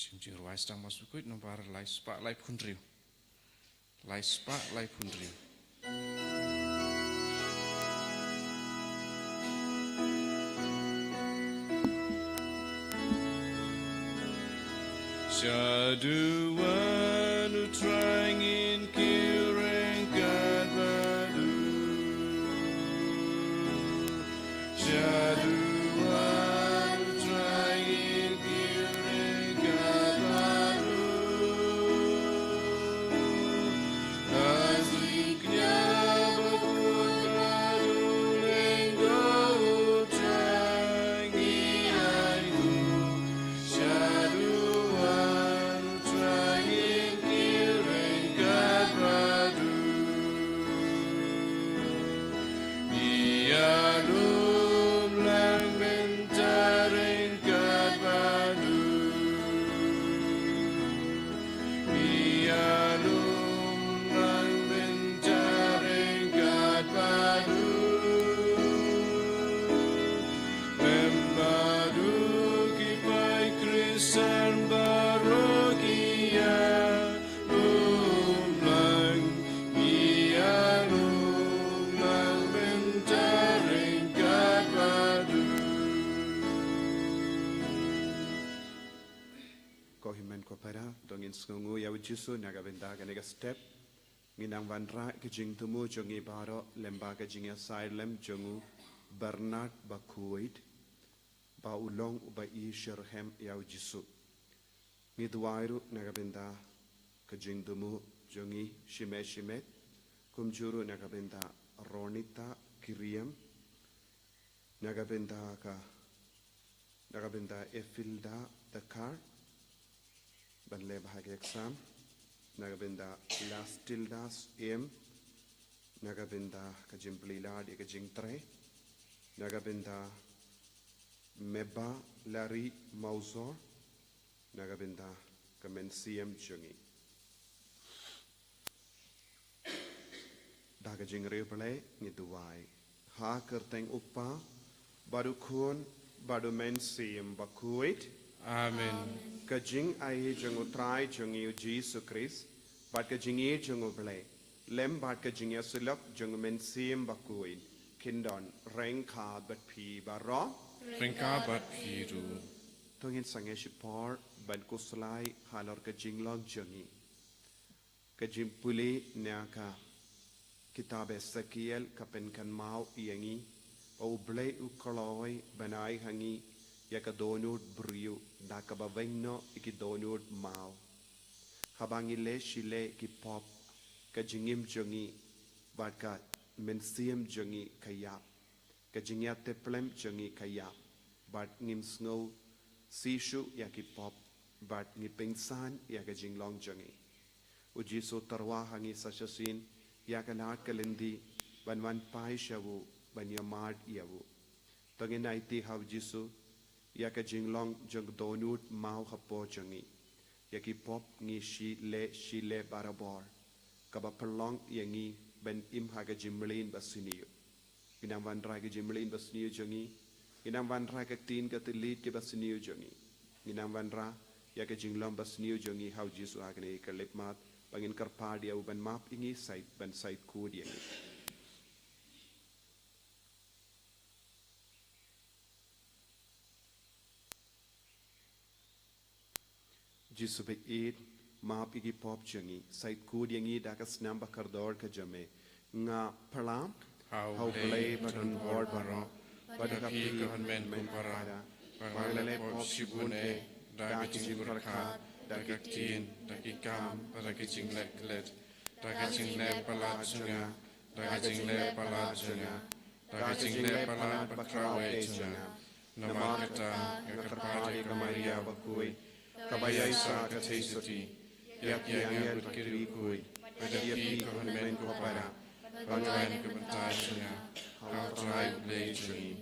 Jing ruai stang masuk kuit nomor lai spa lai punriu. Lai spa lai punriu. Syaduan utrangin kireng kadbadu. Syaduan utrangin kireng kadbadu. Aziknya bekut baru lenggo utrangi aigu. Syaduan utrangin kireng kadbadu. Ialum lang mentareng kadbadu. Ialum lang mentareng kadbadu. Membadu kipai Kristen barogia. Umlang ialum lang mentareng kadbadu. Kohimen ko para tongin sungu ya ujisu nagabenda kanega step nginang vanra kijing tumu jongi baro lemba kijing asylum jongu Bernard Bakuid ba ulong uba I Sherhem ya ujisu ngidwairu nagabenda kijing tumu jongi shimet kumjuru nagabenda Ronita Kiriam nagabenda Efilda Dakar Banle bahagi exam nagabenda Lastildas M nagabenda kajimplila di kajingtre nagabenda Meba Lari Mauzor nagabenda kamensiam jungi daga jingre play ngiduai ha kerteng upa baru kun baru mensiam bakuit Amen. Kajing ai jeng utrai jeng iu Jesu Christ, bat kajing ie jeng ublay, lem bat kajing ia silap jeng mensim bakuin, kindon rengka bat pi baro, Ringka bat piru. tungin sange sipor ban kuslai halor kajing log jengi, kajing puli niaka kitab Ezekiel kapenkan mau iangi, ublay ukoloi banai hangi. Yaka donut brio da kabavengno iki donut mau habangile shile ki pop ka jingim jongi badka mensiam jongi kaya ka jingya teplem jongi kaya bad ngim snow sishu yaki pop bad ngipingsan yaka jinglong jongi uji so tarwa hangi sasasin yaka nat kalendi banwan pai shawu banyamad yawu tanginaiti haw jisu Yaka jinglong jeng donut mau hapo jengi. Yaki pop ngi shi le barabor. Kaba pelong yangi ben im haga jimlin basiniyo. Inam van raga jimlin basiniyo jengi. Inam van raga tin katilit ke basiniyo jengi. Inam van ra yaka jinglong basiniyo jengi hau jisu agane kalip mat. Bangin karpadia uban map ingi sait ben sait kud yangi. Jisu be eid map igi pop jengi sait kud yangi dakas namba kardor ka jame nga palam how play baton board baro badaka pi government men para parlele pop shibune daki jimbarka daki tin daki kam daki jinglek daki jinglek palat sunga daki jinglek palat sunga daki jinglek palat bakrawe sunga namakata yakarpati kamaria bakui Kabayay sa katsisuti, yak yang berkiri kui, pada pi government ko para, bangwan kebentar sunga, how tribe lay jungi.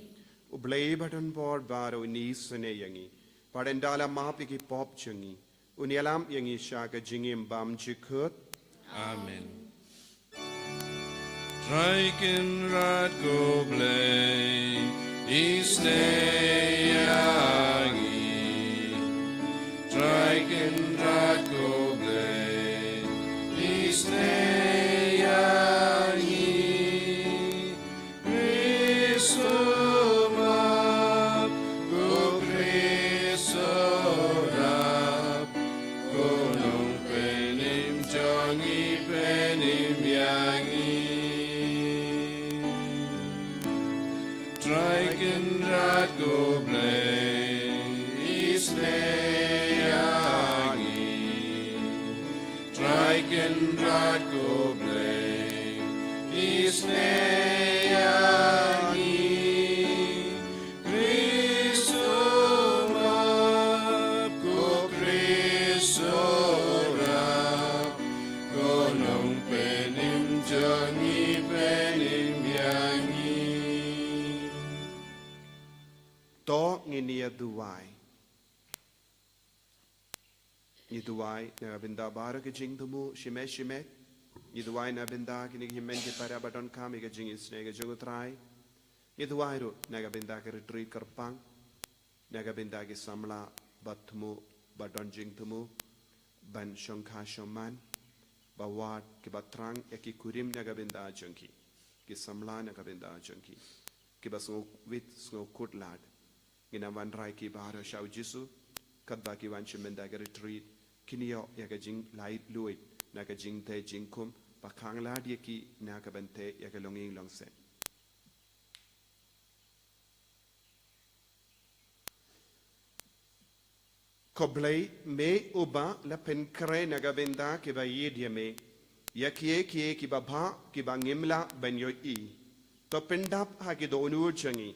Ublay baton board baro ni sune yangi, padendala mapiki pop jungi, unyalam yangi shaka jingim bam jikut. Amen. Strijken raad go blij, is de jangi. Strijken Triken rat goblay isneyangi. Triken rat goblay isneyangi. Kristorap ko Kristorap gonong penim jangi penim yangi. To nginia duwai. Ni duwai na binda bara ke jing tumu shime shime. Ni duwai na binda kini himen ke para baton kami ke jing isne ke jogutrai. Ni duwai ro na binda ke retreat kerpang. Na binda ke samla batmu baton jing tumu ban shongkha shoman bawat ke batrang eki kurim na binda jongki. Ke samla na binda jongki. Ke basngo wit sngo kutlad. Ginawan rai ki baharo shau jisu kadba ki wan chimenda ga retreat kinio ya ga jing light luit na ga jing te jing kum pa khang la dia ki na ga bante ya ga longing long se koblei me uba la pen kre na ga benda ke ba yedia me ya kie ki ba bha ki ba ngimla ben yo I to pendap ha ki do onur changi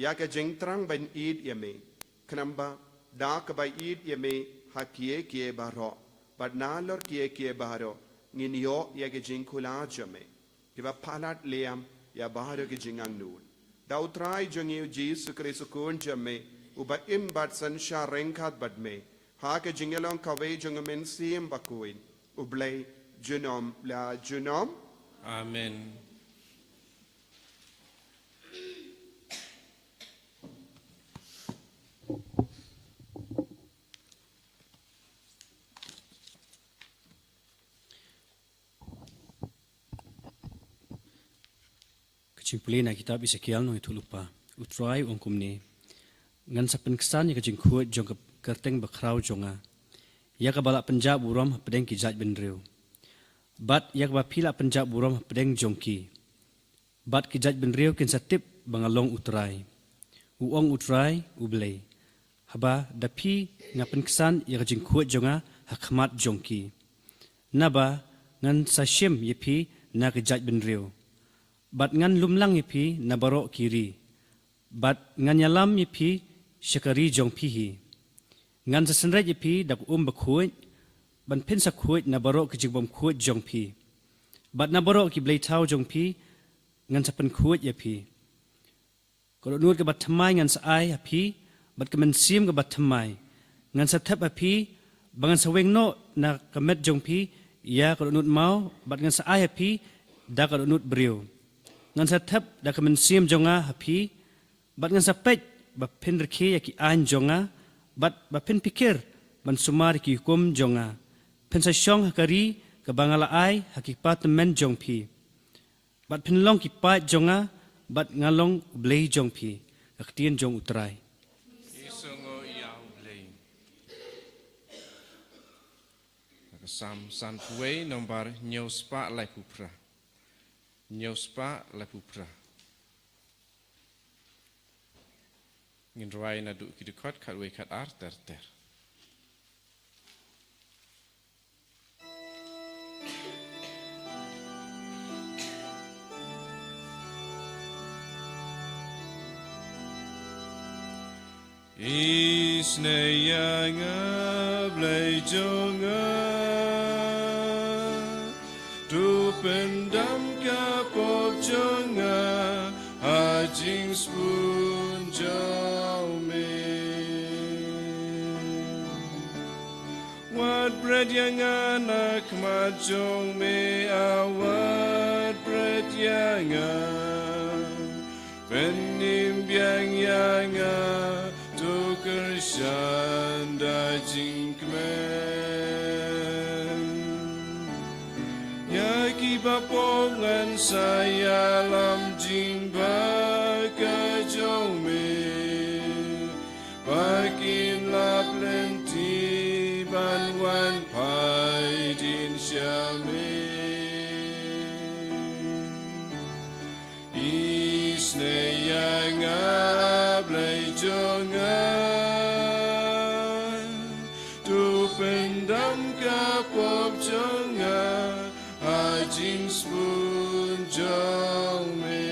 ya ka jeng trang ban id yame knamba da ka ba id yame ha kie baro but na lor kie baro ngin yo ya ka jeng khula jame ki ba phalat liam ya baharo ki jingang nu da utrai jangi Jesus Christ kun jame uba im bat san sha rengkhat bat me ha ka jingelong ka we jungmen sim bakuin ublay junom la junom Amen. Simpulin na kitab Ezekiel no itu lupa. Utrai ongkum ni. Ngan sa penksan ya kajing kuat jong kerteng bakrau jonga. Ya ka balak penjab buram pedeng ki jaj benriu. Bat ya ka pila penjab buram pedeng jongki. Bat ki jaj benriu kin satip bangalong utrai. Uong utrai ublay. Haba dapi nga penksan ya kajing kuat jonga hakmat jongki. Naba ngan sa shim yepi na ki jaj benriu. Bat ngan lumlang ipi nabaro kiri. Bat ngan yalam ipi syakari jong pihi. Ngan sesenrai ipi dak bakuit. Ban pin sakuit nabaro kejigbom kuit jong pi. Bat nabaro ki blay tau jong pi. Ngan sapen kuit ipi. Kalau nur ke bat tamai ngan saai ipi. Bat kemen sim ke bat tamai. Ngan satap ipi. Bangan saweng no na kemet jong pi. Ya kalau nur mau. Bat ngan saai ipi. Da kalau nur beriu. Ngan satap da kemen sim jonga hapi bat ngan sapet ba pen reki ya ki an jonga bat ba pen pikir ban sumar ki hukum jonga pen sa syong hakari ke bangala ai hakipat men jong pi bat pen long ki pat jonga bat ngalong blei jong pi aktien jong utrai Isongo iau blay. Sam san puei nombar nyospa lai pupra. Nyospa la pupra. Ngin ruai na du ki dukot kat we kat ar ter. Isneyanga blay jonga tu pendam kapok jonga hajing spoon jaume wat bread yang anak majong me awat bread yang penim biang yang tuker shanda jingkmen yaki bapongan saya lam jingba kajome bakin lap lenti banwan pai din syame isne yang jangan tu pendam kapop jangan hajing spoon jong me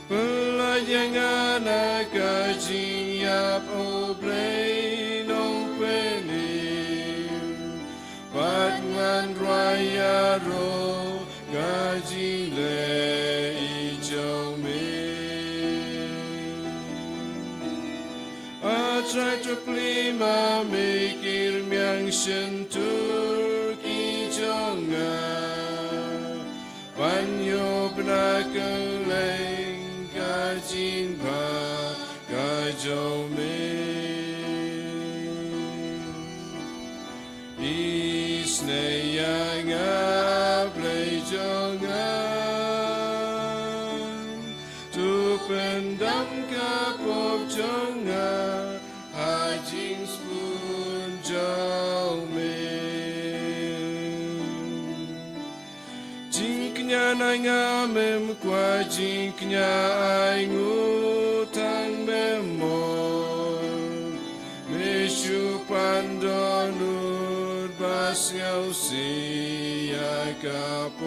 pelayangan agajing yap oblay nong penim Batman raya ro gajing le ijau me Atrai terplima mikir miang sentur ki jonga Banyo benakeleng gajing ba gajau me Isnayang ablay jangan tu pendam kapop jangan hajing spoon jau me jingknya nangamem kwa jingknya ai ngutang memon mesyu pandonur bas ngau siya kapon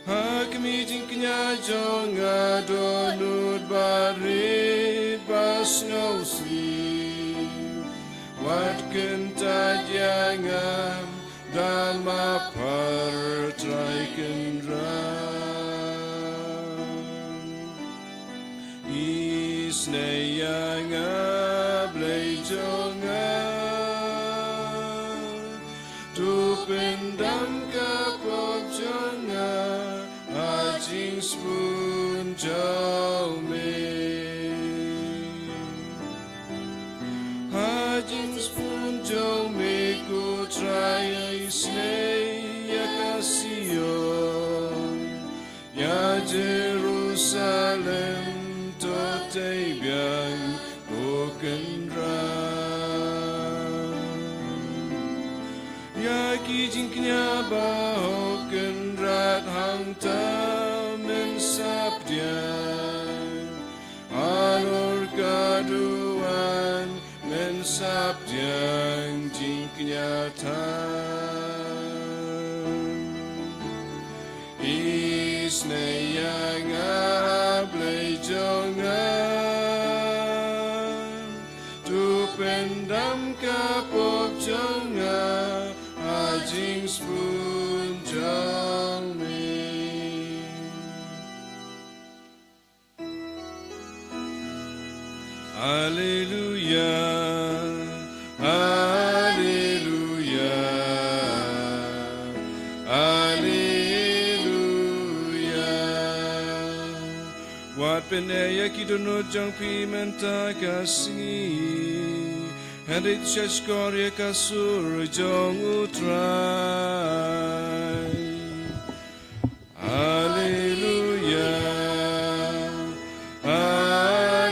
hakmi jingknya jonga donur barit bas ngau si wat kentad yangam dalma partrai kendran isnayang ablay jangan tu pendam kapop jangan hajing spoon jau me hajing spoon jau me ku try isnaya kasiyon ya Jerusalem tote biang bukenran ya kijingknya bahok kenrat hang tamen sabdian alur kaduan men sabdian jingknya tan isnayang ablay jangan tu pendam kapop jangan hajing spoon jang me Hallelujah Hallelujah Hallelujah Wat penaya kidono jang pimenta kasih Hadit syashkorya kasur jong utrai Hallelujah Hallelujah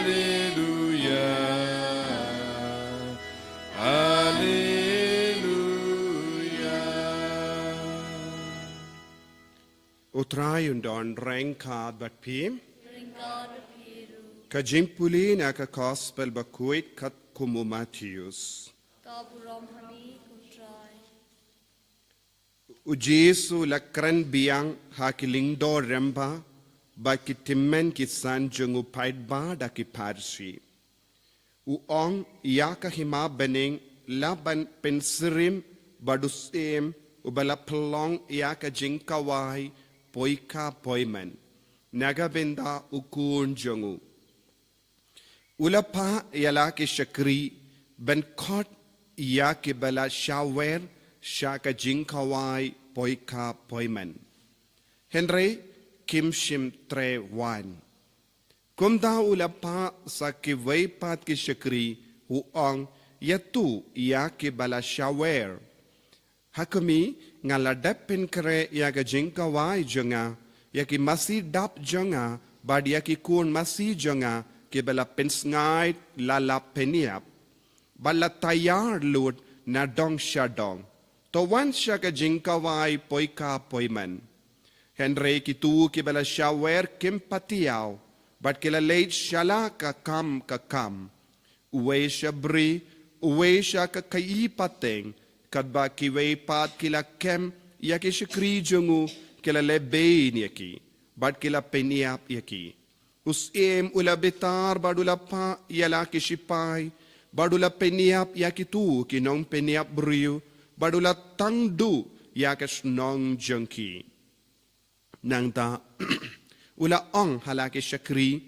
Hallelujah Utrai undon rengkad bat pim Kajimpuli na ka gospel bakuit kat kumu Matthews. Ujesu lakran biang hakiling do remba ba kitimmen kisan jungu paid ba da ki parsi. Uong yaka hima bening laban pensirim badusem ubala pelong yaka jingkawai poika poimen. Nagabenda ukun jungu. Ulapa yala ki shakri ben kot ya ki bala shawer shaka jinkawai poika poimen. Henry Kim Shim Tre Wan. Kumda ulapa sa ki waypat ki shakri huang yatu ya ki bala shawer. Hakumi ngaladapin kare ya ka jinkawai jonga ya ki masih dap jonga bad ya ki kun masih jonga ki bala pensngai lala peniap bala tayar lud na dong shadong to wan shaka jinkawai poika poiman Henry kitu kibala shawer kim patiaw, but kila late shala ka kam, uwe shabri, uwe sha ka kaipateng, kadba kiwe pat kila kem, yaki shikri jungu, kila lebein yaki, but kila peniap yaki. Us ula betar badula pa yala kishipai, badula peniap yaki tu kinong peniap briu, badula tangdu yakas nong junkie. Nang ta ula ong halaki shakri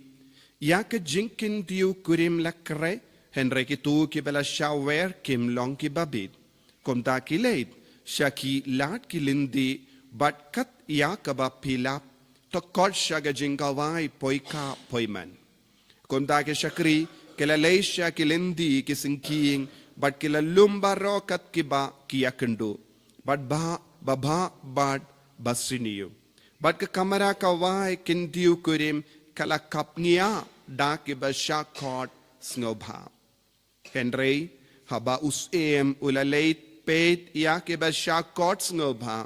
yak jinkin diu kurim lakre henry kitu ki bela shawer kim long ki babit kom ta ki late shaki lat ki lindi but kat yakaba pilap to kot shaga jinkawai poika poiman kom ta ki shakri kila leisha ki lindi ki sinking but kila lumbaro kat ki ba ki yakendu but ba basiniyo but ke kamera kawai kindiu kurim kala kapnia da ke basha kot snobha henry haba ulaleit pet ya ke basha kot snobha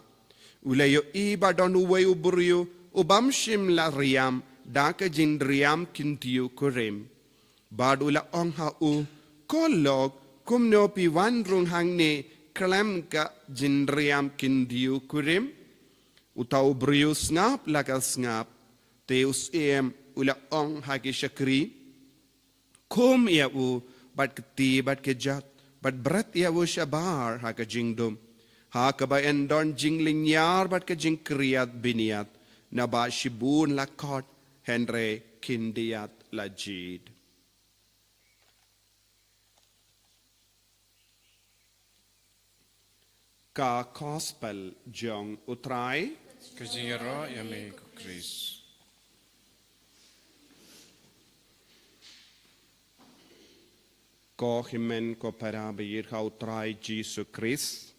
ulayo iba don uwe uburiyo ubam shimla riam da ke jindriam kindiu kurim badula ongha u kolog kumno pi wanrung hangne klam ka jindriam kindiu kurim utau beriu ngap lakas ngap teus ula ong hagi shakri kum ya u bat keti bat kejat bat berat ya u shabar haka jingdum haka ba endon jingling yar bat ke jingkriat biniat na ba shibun lakot henry kindiat lajid. Ka gospel jong utrai Kajingero yame ko Chris. ko himen ko parabir ha utrai Jesu Christ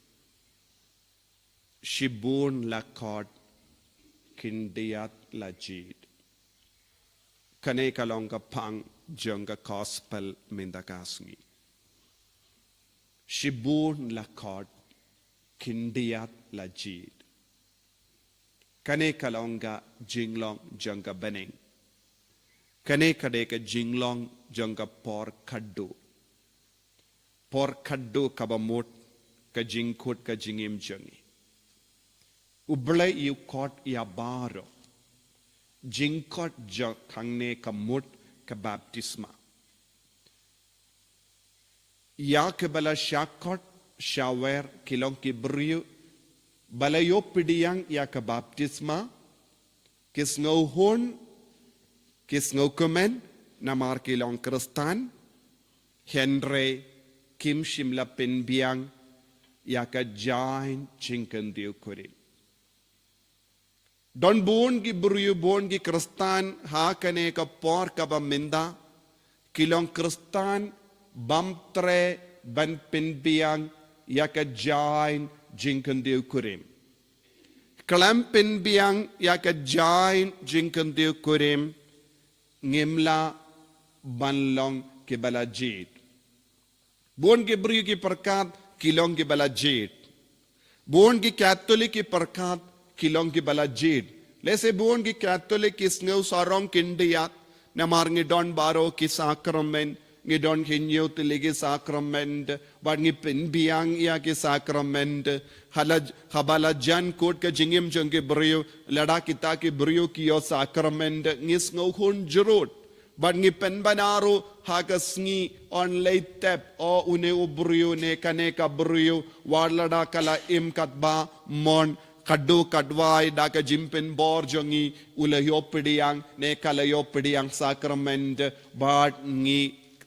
shibun lakot kindiat lajid kane kalonga pang jonga gospel mindakasngi shibun lakot kindiat lajid kane kalonga jinglong janga beneng kane kadeka jinglong janga por kaddu kabamut ka jingkut ka jingim jangi uble yu kot ya baro jingkot ja kangne kamut ka baptisma ya ke bala shakot shawer kilong ki brio balayo pidiyang ya ka baptisma kis ngau hon kis ngau komen namar kilong kristan henry kim shimla penbiang ya ka jain chinkan diu kuri don bon gi brio bon gi kristan ha kane ka por ka baminda kilong kristan bamtre ban penbiang ya ka jain jinkan diu kurim kalam penbiang ya ka jain jinkan diu kurim ngimla banlong ke balajit bon ke brio ki perkat kilong ki balajit bon ki katolik ki perkat kilong ki balajit lese bon ki katolik ki sneu sarong kindiat na marngi don baro ki sakrament ngi don hinyo tiligi sakrament bar ngi penbiang ya ki sakrament habala jan kot ka jingim jangke brio lada kita ki brio ki yo sakrament ngis ngau hun jurut bar ngi penbanaro hagas ngi on leitep o une ubrio ne kane ka brio warlada kala im katba mon kaddu kadwai daka jimpen bor jongi ula yopidiyang ne kala yopidiyang sakrament bar ngi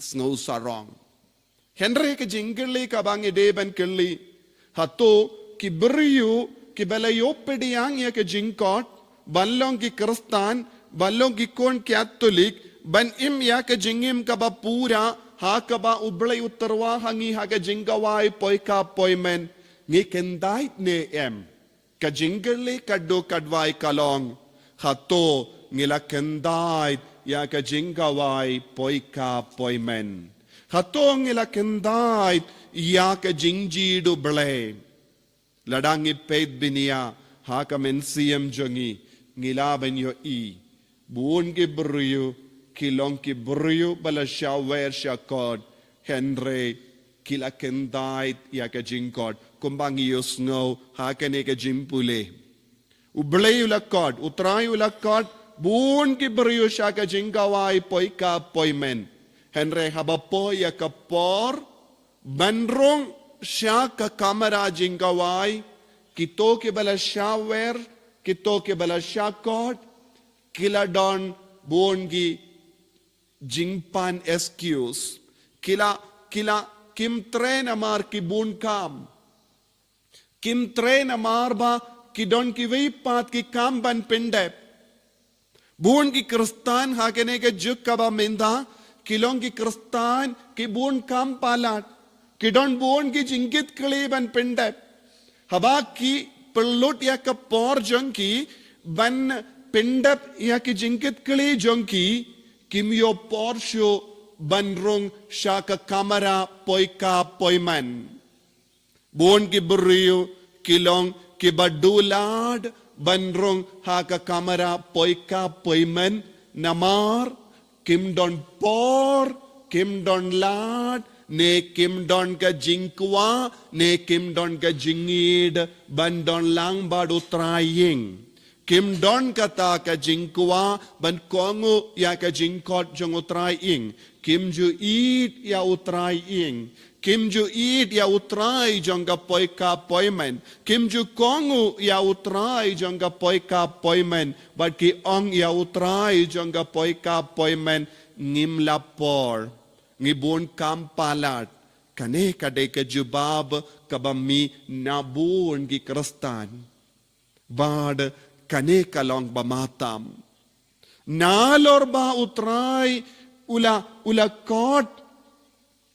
snow sarong henry ke jingli ka bangi deben kelli hato ki brio ki belayo pediang ya ke jingkot ballong ki kristan ballong ki kon katolik ban im ya ke jingim ka ba pura ha ka ba ublay utarwa hangi ha ke jingawai poika poimen ngi kendai ne em ka jingli kaddo kadwai kalong hato ngila kendai ya ka jingawai poika poimen hatong ila kendai ya ka jingjidu ble ladangi peit binia ha ka men siam jongi ngila ben yo i buon ki brio kilong ki brio bala shawer shakod henry kila kendait ya ka jingkod kumbang yus ngo ha ka ne ka jimpule ublay ulakod utray ulakod buon ki brio shaka jingawai poika poimen henry habapo ya kapor banrong shaka kamera jingawai kito ke bala shawer kito ke bala shakod kila don buongi jingpan excuse kila kim train amar ki bun kam kim train amar ba ki don ki vei pat ki kam ban pinde bun ki kristan ha kene ke juk ka ba menda kilong ki kristan ki bun kam palat ki don bun ki jingit kli ban pinde haba ki pelut ya ka por jong ki ban pindap ya ki jingit kli jong ki kim yo porsho banrong shaka kamera poika poiman bon ki buriyo kilong ki badulad banrong haka kamera poika poiman namar kim don por kim don lad ne kim don ka jinkwa ne kim don ka jingid ban don lang badu trying kim don kata ka jingkwa ban kongo ya ka jingkot jong utrai ing kim ju eat ya utrai ing kim ju eat ya utrai jong ka poika poimen kim ju kongo ya utrai jong ka poika poimen but ki ong ya utrai jong ka poika poimen ngim lapor ngibun kampalat kane kade ka jubab kabami nabun gi kristan bad kane kalong bamatam nalor ba utray ula kot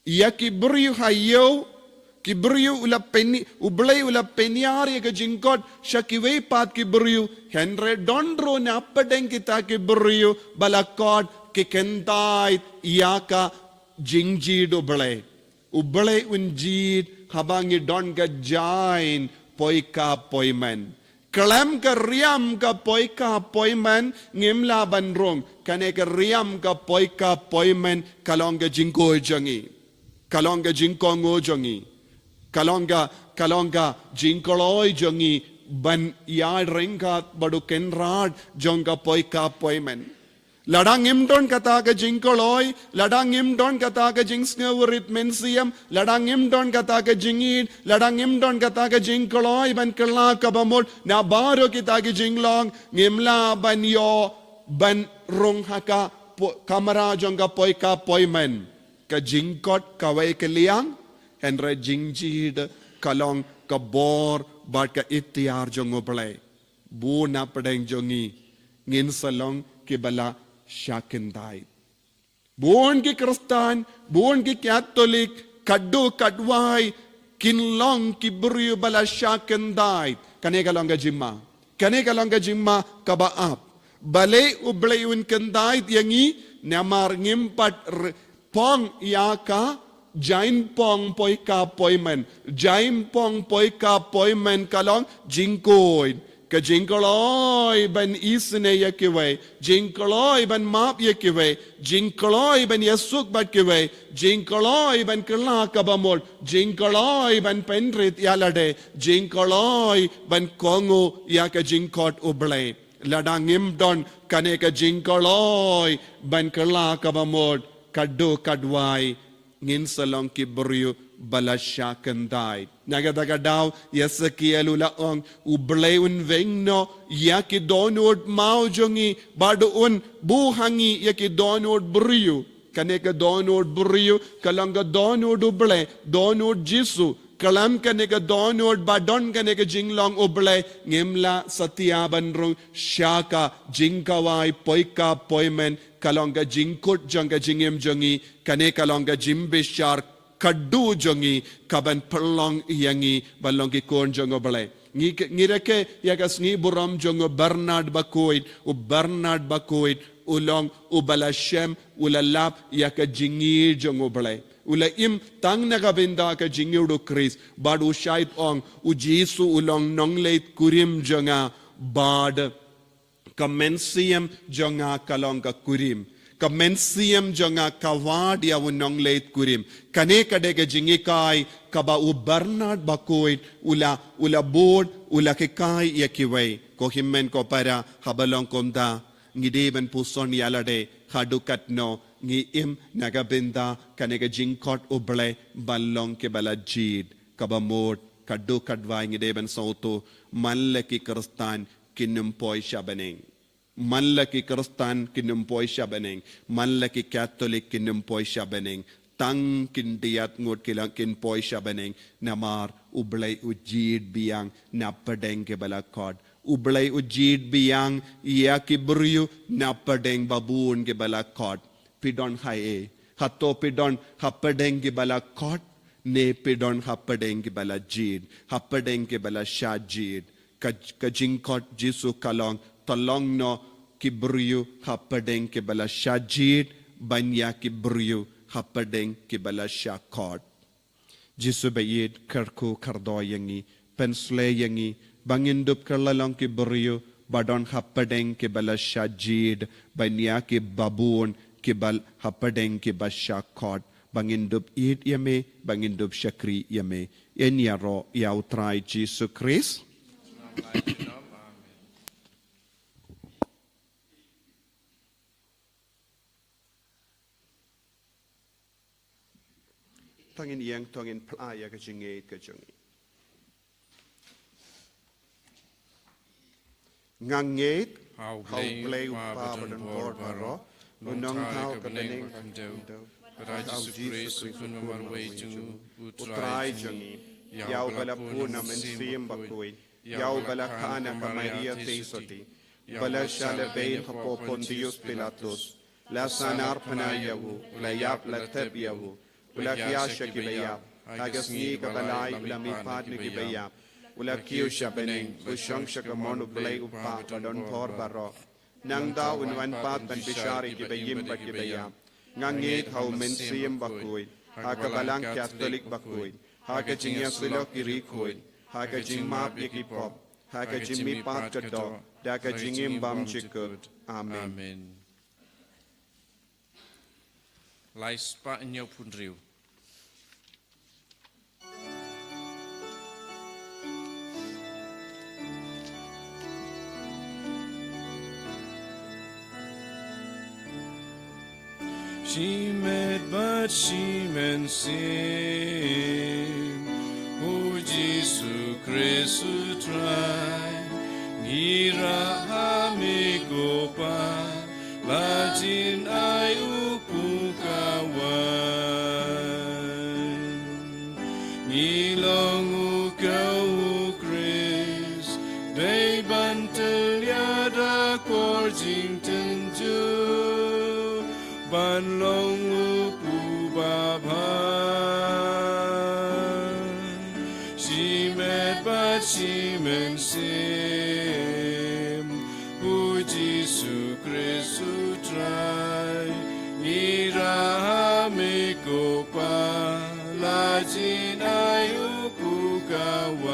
ya kibriyu hayo kibriyu ula peni ublay ula penyar ya jingkot shakiway pat kibriyu henre dondro na padeng kita kibriyu balakot kikentay yaka jingjid ublay unjid habangi don ka jain poika poimen Kalam ka riam ka poika poiman ngimla banrong kane ka riam ka poika poiman kalonga jingko jangi kalonga jingkongo jangi kalonga jingkoloi jangi ban ya ringka badu kenrad jonga poika poiman ladang imdon kata ka jingkoloi ladang imdon kata ka jingsnewrit mensiam ladang imdon kata ka jingid ladang imdon kata ka jingkoloi ban kala ka bamol na baro kita ka jinglong ngimla ban yo ban rong haka kamera jonga poika poimen ka jingkot kawai kaliang henre jingjid kalong ka bor bat ka itiar jongoble bu na padeng jongi ngin salong kibala Shakendai. Buon ki Kristan, buon ki Catholic, kaddu kadwai, kinlong ki buriyo bala Shakendai. Kane kalonga jimma kabaap. Bale ublayun kendai yangi namar ngimpat pong yaka jain pong poika poimen. Jain pong poika poimen kalong jingkoid. Ka jingkoloi ban isne yakiwe jingkoloi ban map yakiwe jingkoloi ban yasuk bat kiwe jingkoloi ban kala kabamol jingkoloi ban penrit yalade jingkoloi ban kongo yaka jingkot ublay ladangim don kane ka jingkoloi ban kala kabamol kaddo kadwai ngin salong ki buriyo balasya kendai nagadaga daw Ezekiel ulaong ubleun vengno yaki donod maujongi badoon buhangi yaki donod buriyo kaneka donod buriyo kalanga donod uble donod jisu kalam kaneka donod badon kaneka jinglong uble ngimla satiaban rong shaka jingkawai poika poimen kalanga jingkut janga jingim jongi kaneka longa jimbishar kaddu jongi kaban perlong yangi balong ki kon jongo bale ngireke yagas ngi buram jongo Bernard Bakoit u Bernard Bakoit ulong ubalashem ulalap yaka jingi jongo blay ula im tang nagabinda ka jingi udu Chris bad u shait ong u Jesu ulong nongleit kurim jonga bad Kamensiam jonga kalonga kurim Kamensiam jonga kawad ya unong late kurim kane kadege jingikai kaba u Bernard Bakoit ula board ula kikai yakiway ko himmen ko para habalong komda ngideben puson yalade hadukat no ngi im nagabinda kanege jingkot uble ballong ke bala jid kaba mod kadukat wa ngideben sauto mallaki kristan kinum poi shabaneng Manlaki Kristan kinum poi shabaneng, manlaki Catholic kinum poi shabaneng, tang kindiat ngot kilang kin poi shabaneng, namar ublay ujid biyang napadeng ke balakod, ublay ujid biyang iya kibryu napadeng babun ke balakod, pidon haye, hato pidon hapadeng ke balakod, ne pidon hapadeng ke balajid, hapadeng ke balashajid, kajingkot Jesu kalong, talong no kibryu hapadeng ke bala shajid banya kibryu hapadeng ke bala shakot Jesu bayid karku kardo yangi pensle yangi bangindup karlalong kibryu badon hapadeng ke bala shajid banya ke babun ke bal hapadeng ke bashakot bangindup id yame bangindup shakri yame enyaro yautrai Jesu Christ tangin yang tangin playa ka jingit ka jungi nganget How play pa badan bor baro unong tau ka bening Rai Jesu Christ kun marway jungu utrai jungi yau bala puna mensim bakui yau bala kana ka Maria Tesoti bala shala bain hapo Pontius Pilatus la sanar panayawu la yap la tabiyawu Ula kiasha kibaya, hagas ni kabalay ula mipad ni kibaya, ula kiusha beneng, usyong siya kamon ublay upa padon por baro. Nang daw unwan pat ban bishari kibayim ba kibaya, ngangit hau mensiyem bakuy, hakabalang Catholic bakuy, hakajing yasilo kirikuy, hakajing map yakipop, hakajing mipat kado, dakajing imbam chikut. Amen. Amen. Lai spa inyo punriu. She met but she men sim O Jesu Christu try Ngira amigo pa Lajin ay upukawan Ngilong ukaw Chris Day bantel yada korjing tenju Ban long upu babhan She met but she men sim O Jesu Christu try Ngira amigo pa Lajin ay upu kawan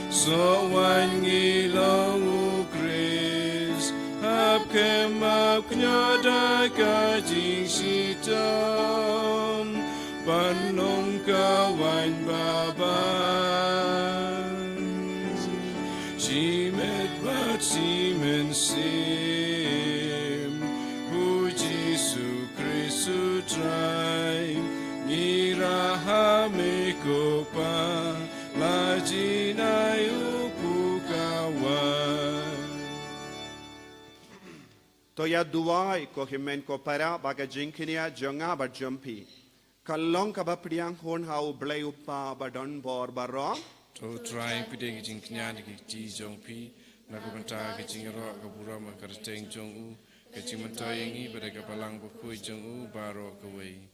So wan ngilong Kemap knyada kajing sitam Panong kawan baban She met but she men sim Bu Jesu Christu try Ngira hamiko pa Lajinay upukawan Toya duai ko himen ko para baga jinkinia jonga ba jumpi. Kalong ka ba priang hon hau blay upa ba don bor baro. To try pide ki jinknya ki ji jong pi na ko banta ki jingro ka bura ma ka teng jong u ka jimanta yangi ba ka palang ba khoi jong u baro ka wei.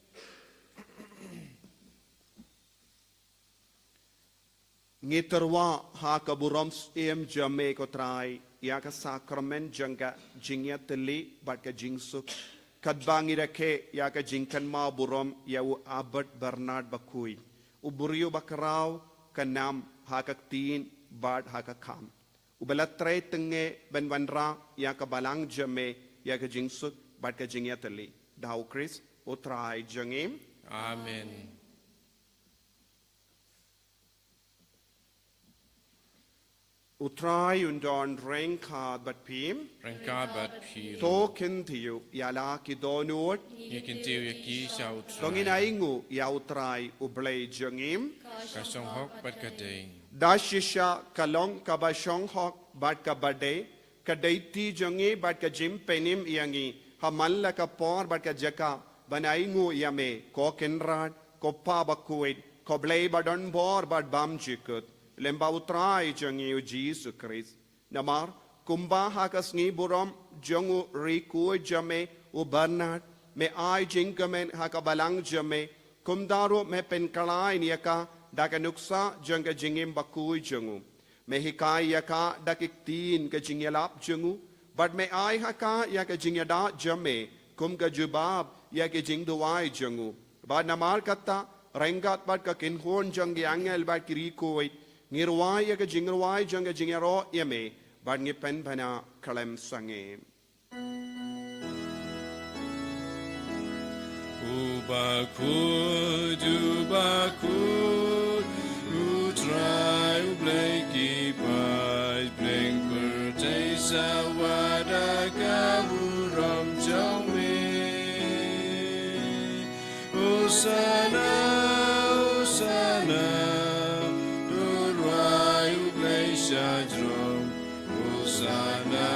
Ngitarwa ha kaburam em jame ko trai ya ka sakrament jangga jingya teli bat ka jingsuk kadbangi rake ya ka jingkan ma buram ya u Albert Bernard bakui uburiyo bakraw kanam ha ka tin bat ha ka kham ubalatray tenge benwanra ya ka balang jame ya ka jingsuk bat ka jingya teli daw Chris o trai jangim Amen. Utrai undon renka bat pim Ranka bat piro. to kintiu yala ki donut Yakin tiu yaki sau tongin trai. aingu ya utrai ublay jangim Kasong hok bat kadeng. dashisha kalong kabashong hok bat ka bade kadaiti jangi bat ka jim penim yangi hamalla ka por bat ka jaka banaingu yame ko kenrad ko pa bakuit ko blay badon bor bat bam jikut lemba utrai jangi u Jesus Christ namar kumba hakas ni buram jangu riku jame u Bernard me ai jinkamen hakabalang jame kumdaro me penkalai niaka daka nuksa janga jingim bakui jangu me hikai yaka dakik tin ka jingyalap jangu but me ai haka yaka jingyada jame kum ka jubab yaka jingduai jangu ba namar kata rengat bat ka kinhon jangi angel bat kirikoi ngirwai yaka jingwai janga jingyaro yame bat ngipen bana kalem sange Ubakud, utrai ubleki pai, bleng bertai sawada kaburam jaume. Usana, usana, urai ublei shadrom, usana.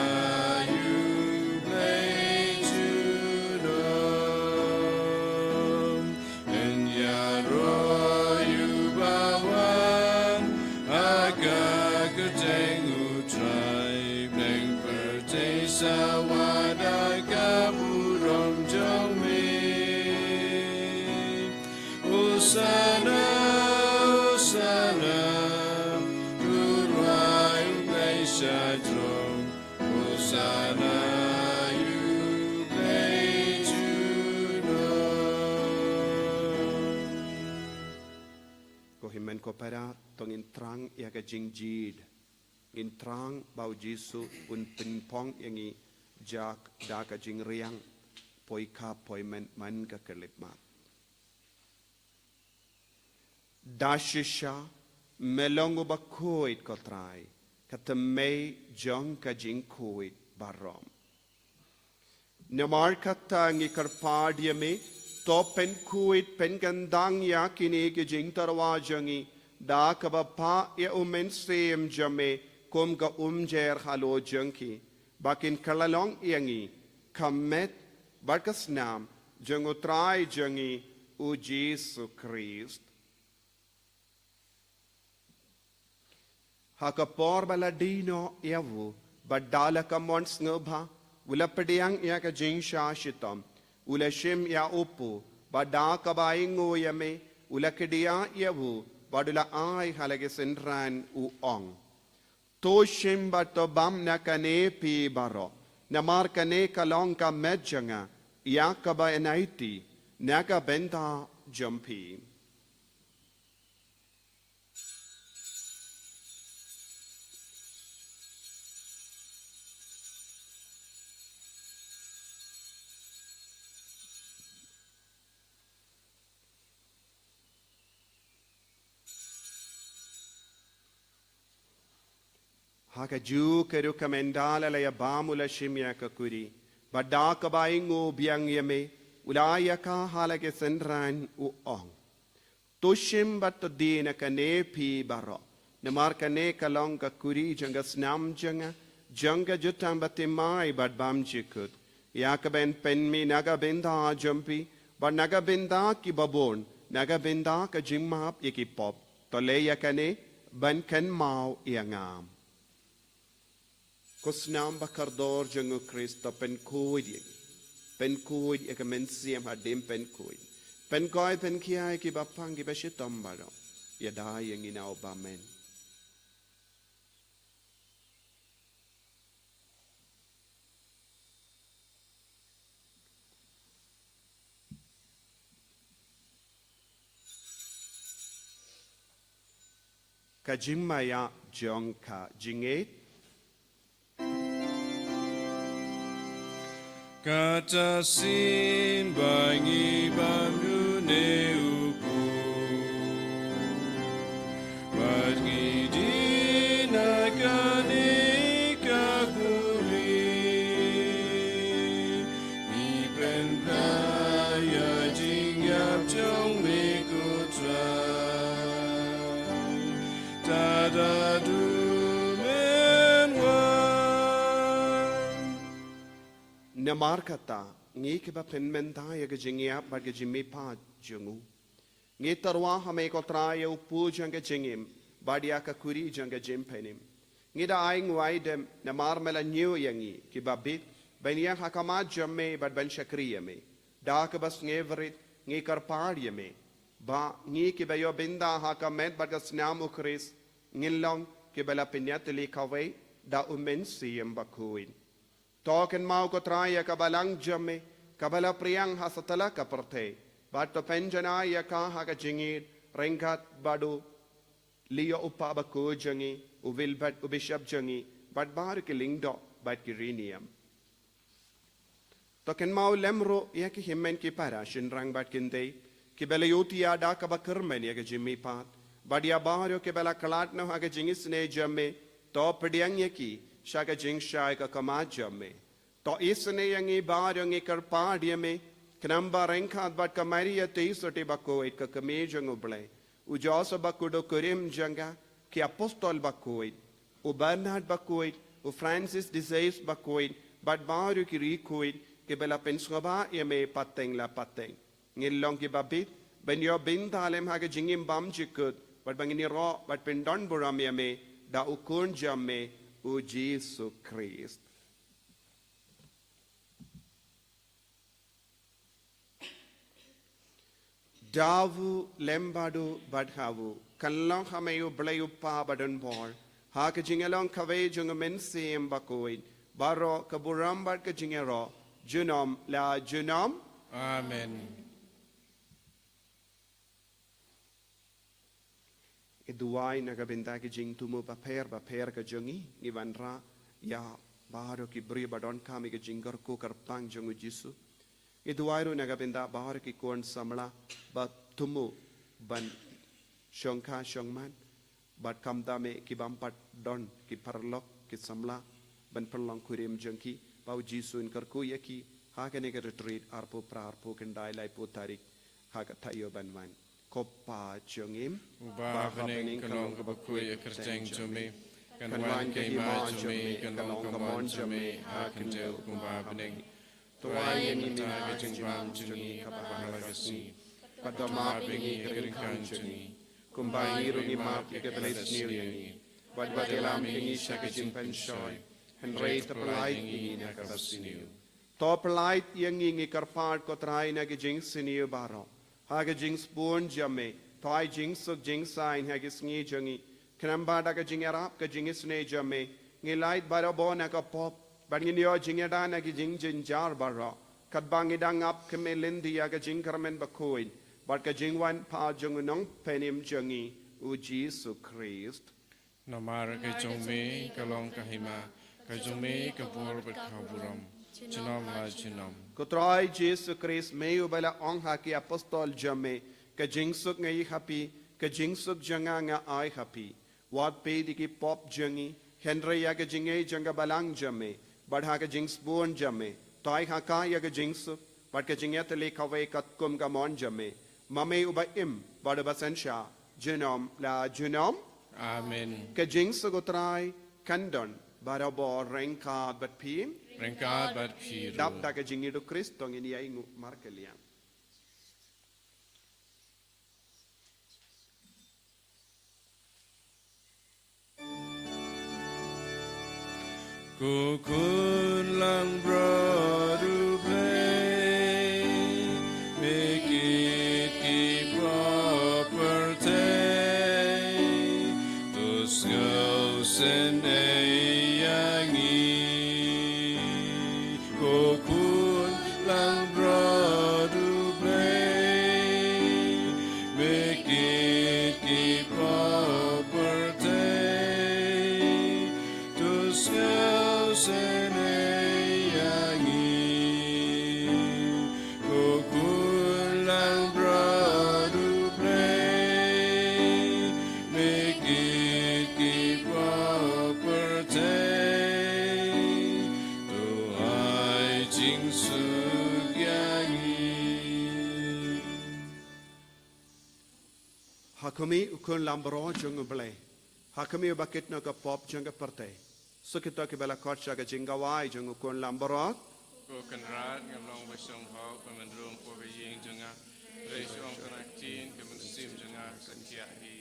Sawada kaburam jaume Usana, usana Urai ublei shadrom Usana ublei junom Kohimen kopera tongin trang yaka jingjid in trang bau Jesu un pinpong yangi jak daka jing riang poi ka poi men man ka kelipmat dashisha melongo bakoit kotrai katamei jong ka jing koit barom namar kata ngi karpadia me to pen koit pen gandang yakini ke jing tarwa jangi da ka pa ya umen sem jame kum ka umjer halo jengki bakin kalalong yangi kamet barkas nam jengutrai jengi u Jesus Christ hakapor baladino yavu badala kamons ngobha ulapediang ya ka jing shashitam ulashim ya upu badaka baingo yame ulakedia yavu badula ai halage senran u ong Toshim bato bam na kane pi baro namar kane kalong ka medjanga yakaba enaiti naka benta jumpi haka ju keru kamendala la yabamula shimya kakuri badaka baingo biang yame ulaya ka halake senran u ong toshim bat dina kane pi baro namar kane kalong kakuri janga snam janga jutam batimai bad bam jikut yakaben penmi naga benda jumpi bad naga benda ki babon naga benda ka jimmap yaki pop tole yakane ban kan mau iangam Kusnam bakardor jangu Krista pen kuid eka mensiam hadim pen kuid pen koi pen kiai ki bapang ki beshitam baro yadai yang ina obamen Kajing maya jong ka jingit. Kata sin bangi bangu ne upu Bagi di nagani kakuri Ipen playa jingyap jong mikutra Tada du Namar kata ngi ke ba penmenta ya ke jingia ba ke jimi pa jungu ngi tarwa hame ko tra ya upu jang ke jingim ba dia ka kuri jang ke jim penim ngi da ai ngwai dem namar mela nyu yangi ki ba bit ben yang hakama jamme ba ben shakriya me da ka bas ngevrit ngi kar par me ba ngi ke ba yo binda hakamet ba ka snam ukris ngilong ke bela pinyat li kawai da umen siem ba kuin Token mau ko traya kabalang jamme kabala priyang hasatala kaparte bato penjana ya ka ha ka jingir rengkat badu liyo upa ba ko jangi uvil bat ubishap jangi bat bar ke lingdo bat ki riniam Token mau lemro ya ki himmen ki para shinrang bat kinde ki bela yuti ya da ka ba kermen ya ke jimmi pat badia baharo ke bela kalat no ha ke jingis ne jamme to pediang ya ki Shaka jing shai ka kamaja me. To isne yangi bar yangi kar paadya me. Knamba renkhat bat kamariya teisote bakoit ka kamejang uble. Ujasa bakudo kurim janga ki apostol bakoit. U Bernard bakoit. U Francis Disease bakoit. Bat baru ki rikoit. Ki bela pensngaba yame pateng la pateng. Ngilong ki babit. Ben yo bintalem haga jingim bam jikut. Bat bangini ro bat pendon buram yame. Da ukun jamme. O Jesus Christ. Davu lembadu badhavu kallang hameyu blayu pa badan bor ha ka jingalong kave jung men sim bakoin baro kaburam bad ka jingero junom la junom Amen. Eduai nagabinda ki jing tumu baper ka jungi ivanra ya baharo ki bri badon kami ki jingar ko karpang jungu jisu Eduai ru nagabinda baharo ki kon samla ba tumu ban shongka shongman bat kamdame ki bampat don ki parlok ki samla ban perlong kurim jengki bau jisu in karku yaki ha ka ne ka retreat arpo prarpo kendai lai po tarik ha ka tayo banwan Kopa jungim Uba pening kalong kabakui kerteng jumi kanwan kaima jumi kalong kamon jumi akan jauh kumba pening tuai yang minta kejengwam jungi kapahalagasi padama pengi keringkan jungi kumba irungi map kebelis nilyangi badbadelam pengi syakajimpan shoy henrei tepelait ingi nakabasiniu topelait yang ingi karpart kotrai nakajing siniu baro Haga jings born jamme, toy jings suk jings sign hagis ngi jungi, kanamba daga jingarap ka jingis ne jamme, ngi light barabo naka pop, bangin yo jingada naki jing jinjar barra, kat bangi dang up kame lindi aga jing karmen bakoin, but ka jingwan pa jungunong penim jungi, u Jesus Christ. Namara ka jumi kalong kahima, ka jumi kabur berkaburam, chinom la chinom. Kutrai Jesus Christ meyu bala ong haki apostol jamme ka jingsuk ngai happy ka jingsuk janga nga ai happy wat pe diki pop jangi henry ya ka jingai janga balang jamme badha ka jings born jamme tai ha ka ya ka jingsuk bad ka jingat le kawai kat kum ka mon jamme mame uba im bad basansha genom la genom Amen. ka jingsuk kutrai kandon barabo renka bat pim Rengkat bat piru. Dap daga jingi do Kristo ngini ya ingu markelian. Kukun lang brodu play, make it keep property. Tus go send Kukun lang brodu play, make it keep property. kami ukun lambro jung ble ha kami bakit no ka pop jung parte so kita ke bela kort ga jingawai jung ukun lambro Ko kan rat ngam long ba song ho pa man rum ko ba ying janga reis ong kana tin ke man sim janga san kia hi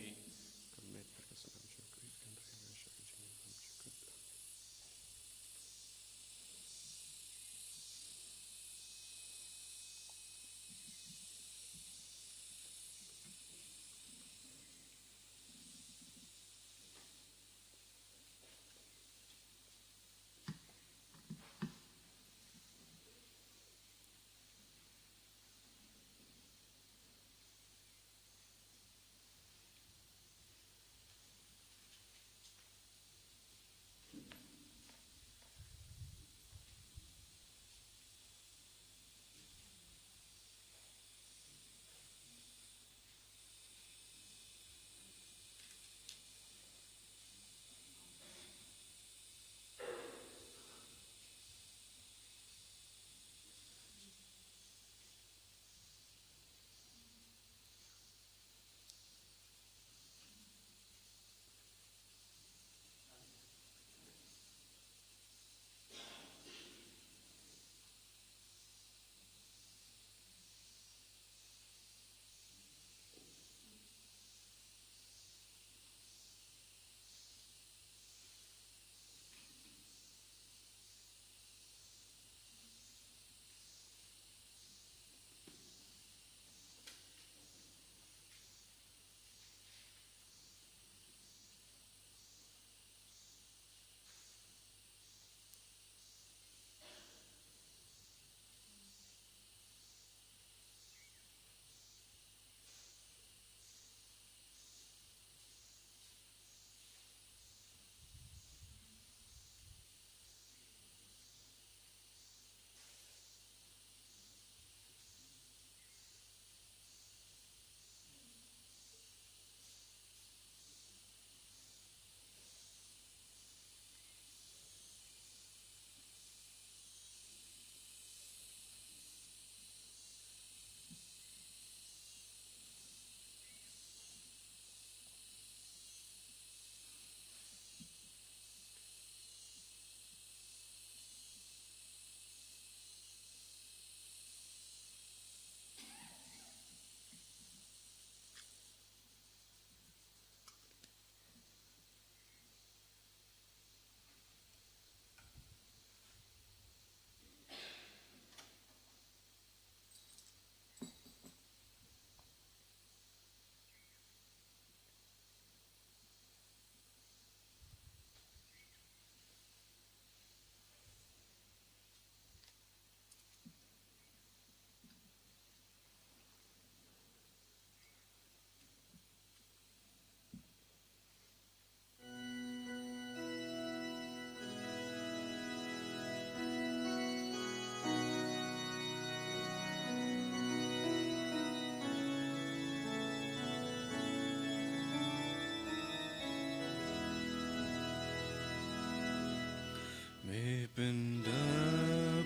me benda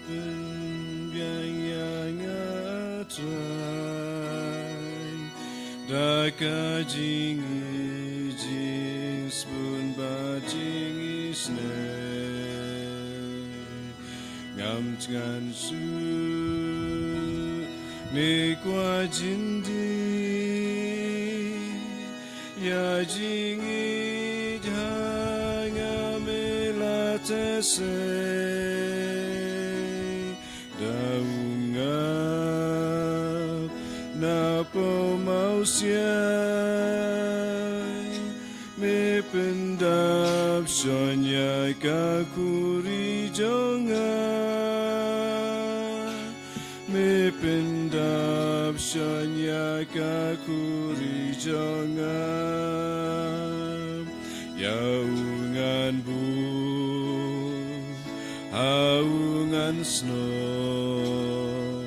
pun yang atrai da ka jing jing spoon ba jing isne ngam chan su me kwa jindi ya jing se daunga na po mau siai me pendap sonya ka kuri jonga me pendap sonya ka kuri jonga yaungan bu aungan snow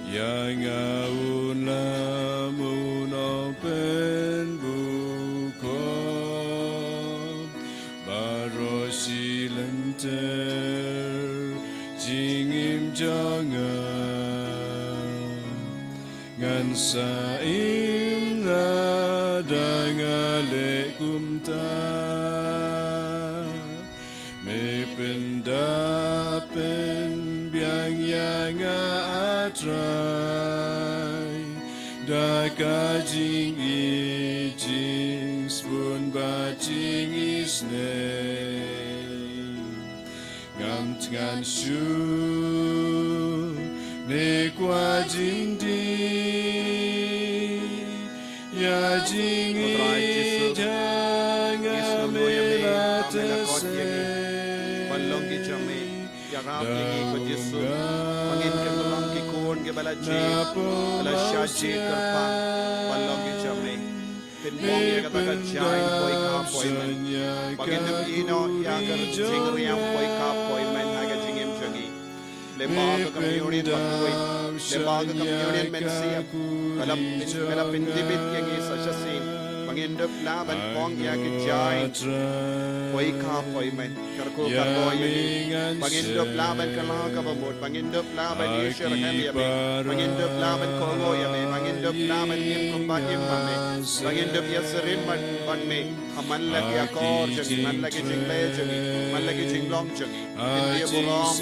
yang aun lamun open buko barosi lenter jingim jangan ngan saim radang kumta me pendapen biang yang atrai da kajing I jing spoon ba jing isne ngam ngan shu ne kwa jing di ya jing I jang Balong ki jame ya rap yengi ko Yesu mangin ke balong ki kon ke bala ji bala shaji karpa balong ki jame pin bong ye kata ka jain boy ka boy men mangin dum ino ya kar jing riam boy ka boy men ha ka jingem jagi le bag communion bakoi le bag communion men siap kalap pin dibit yengi such a scene mangin dum laban bong ya ki jain boy ka boy men karko karbo yengi mangin dum laban kala ka bamut mangin dum laban yeshur kami yame mangin dum laban kongo yame mangin dum laban yim kumba yim mame mangin dum yasrin man me haman lagi akor jagi man lagi jingle jagi man lagi jinglong jagi india buram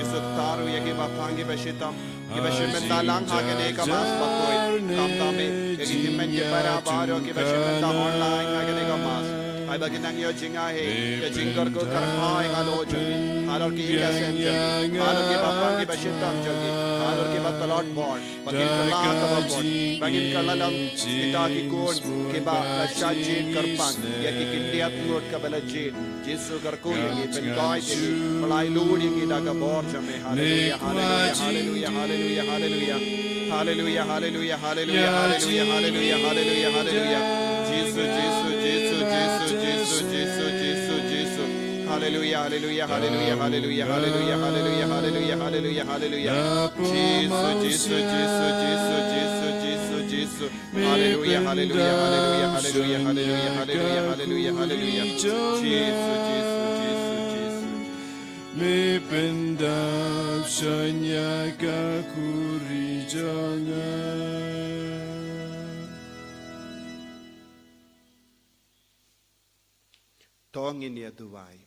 isutaru yagi bapangi bashitam ki bashimen dalang hagane ka mas bakoi kamtame yagi himmen ke para baro ki bashimen da online hagane ka mas ay baginang yo jinga he ke jingkar ko karhai halo jagi halor ki yasen jagi halor ki bapangi bashitam jagi halor ki batalot bor bagin kala ka bor bagin kala lam kita ki kon ke ba shajin karpan yagi kindiat ngot ka balajin Jesu karko yagi pen kai ke malai ludi ki daga bor jame hallelujah hallelujah hallelujah hallelujah hallelujah hallelujah hallelujah hallelujah hallelujah hallelujah hallelujah Jesus Jesus Jesus Jesus Jesus Jesus Jesus Jesus hallelujah hallelujah hallelujah hallelujah hallelujah hallelujah hallelujah hallelujah hallelujah Jesus Jesus Jesus Jesus Jesus Jesus Jesus hallelujah hallelujah hallelujah hallelujah hallelujah hallelujah hallelujah hallelujah Jesus Jesus Jesus Jesus me pendap shanya ka kuri jangan tongin ya duwai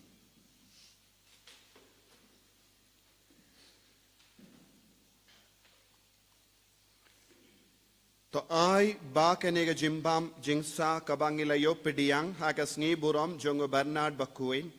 to ai ba kanega jimbam jingsa kabangilayo pediang hagasngi buram jongo Bernard bakuin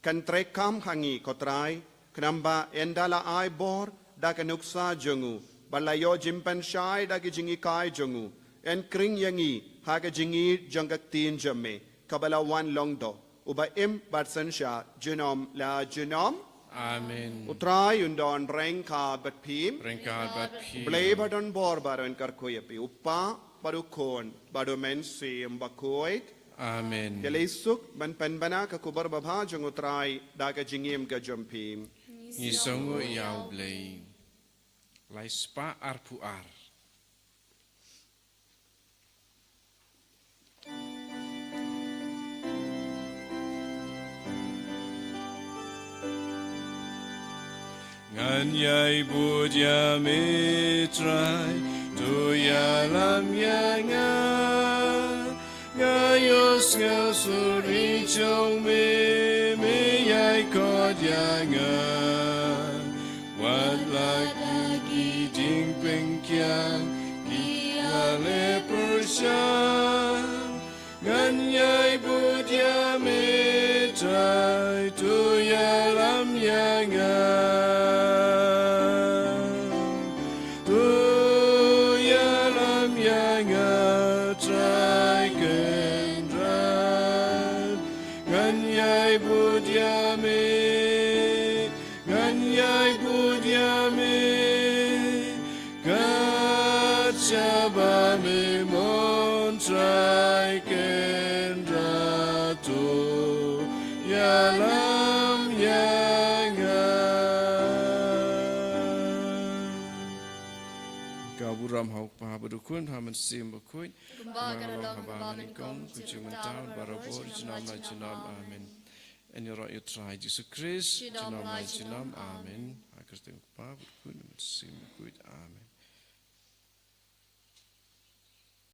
kan trekam hangi kotrai knamba endala ai bor da kanuksa jongu balayo jimpan shai da jingi kai jongu en kring yangi haga jingi jongak tin jamme kabala wan longdo uba im batsansha genom la genom Amen utrai undon rengka batpim Rengkal bat pi blay badon bor baron karkoyapi upa barukon badomen sim bakoit Amen Yalisuk ban panbana ka kubar babha jong utrai daga jingim ka jompim Ni songo iau blei lai spa arpu ar Ngan yai bud ya mitrai tu ya lam ya nga ngayos nga suri chong me yai kod ya nga wat lagi ding peng kiang ki ale persyan ngan yai bud ya mitrai tu ya lam ya nga Sabame montrai kendrato yalam yanga Gaburam hauk pa badukun haman sim bakui Kumbaga long habaman kong kucungan taun barabor jinam la jinam amen En yara yutrai Jesus Christ jinam la jinam amen Akhir tengok pa badukun haman sim bakui amen